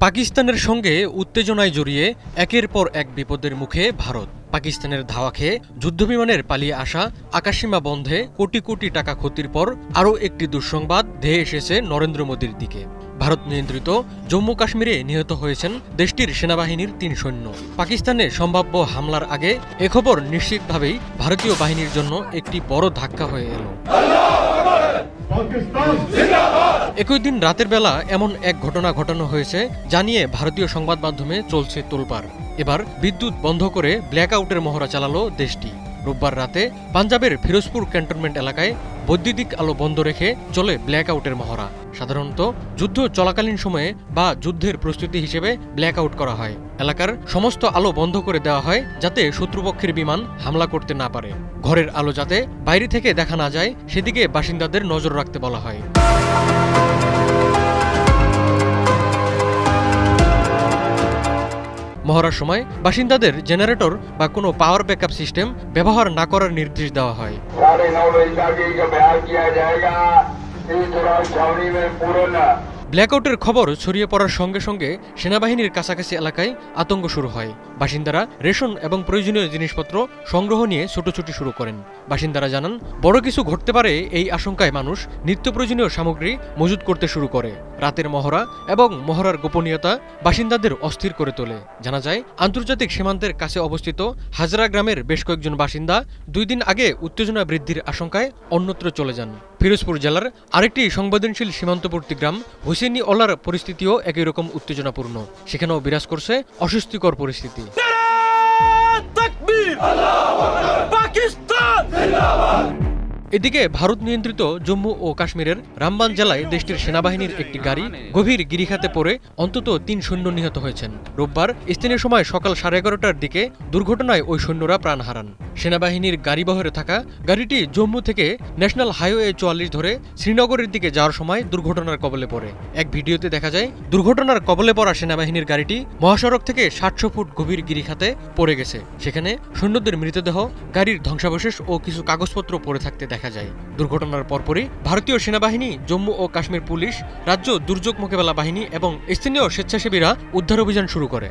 পাকিস্তানের সঙ্গে উত্তেজনায় জড়িয়ে একের পর এক বিপদের মুখে ভারত। পাকিস্তানের ধাওয়া খেয়ে যুদ্ধবিমানের পালিয়ে আসা আকাশসীমা বন্ধে কোটি কোটি টাকা ক্ষতির পর আরও একটি দুঃসংবাদ ধেয়ে এসেছে নরেন্দ্র মোদীর দিকে। ভারত নিয়ন্ত্রিত জম্মু কাশ্মীরে নিহত হয়েছেন দেশটির সেনাবাহিনীর ৩ সৈন্য। পাকিস্তানে সম্ভাব্য হামলার আগে এ খবর নিশ্চিতভাবেই ভারতীয় বাহিনীর জন্য একটি বড় ধাক্কা হয়ে এলো। একই দিন রাতের বেলা এমন এক ঘটনা ঘটানো হয়েছে যা নিয়ে ভারতীয় সংবাদ মাধ্যমে চলছে তোলপাড়। এবার বিদ্যুৎ বন্ধ করে ব্ল্যাকআউটের মহড়া চালালো দেশটি। রোববার রাতে পাঞ্জাবের ফিরোজপুর ক্যান্টনমেন্ট এলাকায় বৈদ্যুতিক আলো বন্ধ রেখে চলে ব্ল্যাকআউটের মহড়া। সাধারণত যুদ্ধ চলাকালীন সময়ে বা যুদ্ধের প্রস্তুতি হিসেবে ব্ল্যাকআউট করা হয়। এলাকার সমস্ত আলো বন্ধ করে দেওয়া হয় যাতে শত্রুপক্ষের বিমান হামলা করতে না পারে। ঘরের আলো যাতে বাইরে থেকে দেখা না যায় সেদিকে বাসিন্দাদের নজর রাখতে বলা হয়। মহড়ার সময় বাসিন্দাদের জেনারেটর বা কোনো পাওয়ার ব্যাকআপ সিস্টেম ব্যবহার না করার নির্দেশ দেওয়া হয়। ব্ল্যাকআউটের খবর ছড়িয়ে পড়ার সঙ্গে সঙ্গে সেনাবাহিনীর কাছাকাছি এলাকায় আতঙ্ক শুরু হয়। বাসিন্দারা রেশন এবং প্রয়োজনীয় জিনিসপত্র সংগ্রহ নিয়ে ছুটোছুটি শুরু করেন। বাসিন্দারা জানান, বড় কিছু ঘটতে পারে এই আশঙ্কায় মানুষ নিত্য প্রয়োজনীয় সামগ্রী মজুত করতে শুরু করে। রাতের মহড়া এবং মহড়ার গোপনীয়তা বাসিন্দাদের অস্থির করে তোলে। জানা যায়, আন্তর্জাতিক সীমান্তের কাছে অবস্থিত হাজরা গ্রামের বেশ কয়েকজন বাসিন্দা 2 দিন আগে উত্তেজনা বৃদ্ধির আশঙ্কায় অন্যত্র চলে যান। ফিরোজপুর জেলার আরেকটি সংবেদনশীল সীমান্তবর্তী গ্রাম হুসেইনি ওলার পরিস্থিতিও একই রকম উত্তেজনাপূর্ণ। সেখানেও বিরাজ করছে অস্বস্তিকর পরিস্থিতি। এদিকে ভারত নিয়ন্ত্রিত জম্মু ও কাশ্মীরের রামবান জেলায় দেশটির সেনাবাহিনীর একটি গাড়ি গভীর গিরিখাতে পড়ে অন্তত 3 সৈন্য নিহত হয়েছেন। রোববার স্থানীয় সময় সকাল 11:30টার দিকে দুর্ঘটনায় ওই সৈন্যরা প্রাণ হারান। সেনাবাহিনীর গাড়িবহরে থাকা গাড়িটি জম্মু থেকে ন্যাশনাল হাইওয়ে 44 ধরে শ্রীনগরের দিকে যাওয়ার সময় দুর্ঘটনার কবলে পড়ে। এক ভিডিওতে দেখা যায়, দুর্ঘটনার কবলে পড়া সেনাবাহিনীর গাড়িটি মহাসড়ক থেকে 700 ফুট গভীর গিরিখাতে পড়ে গেছে। সেখানে সৈন্যদের মৃতদেহ, গাড়ির ধ্বংসাবশেষ ও কিছু কাগজপত্র পড়ে থাকতে দেখা যায়। দুর্ঘটনার পরপরই ভারতীয় সেনাবাহিনী, জম্মু ও কাশ্মীর পুলিশ, রাজ্য দুর্যোগ মোকাবেলা বাহিনী এবং স্থানীয় স্বেচ্ছাসেবীরা উদ্ধার অভিযান শুরু করে।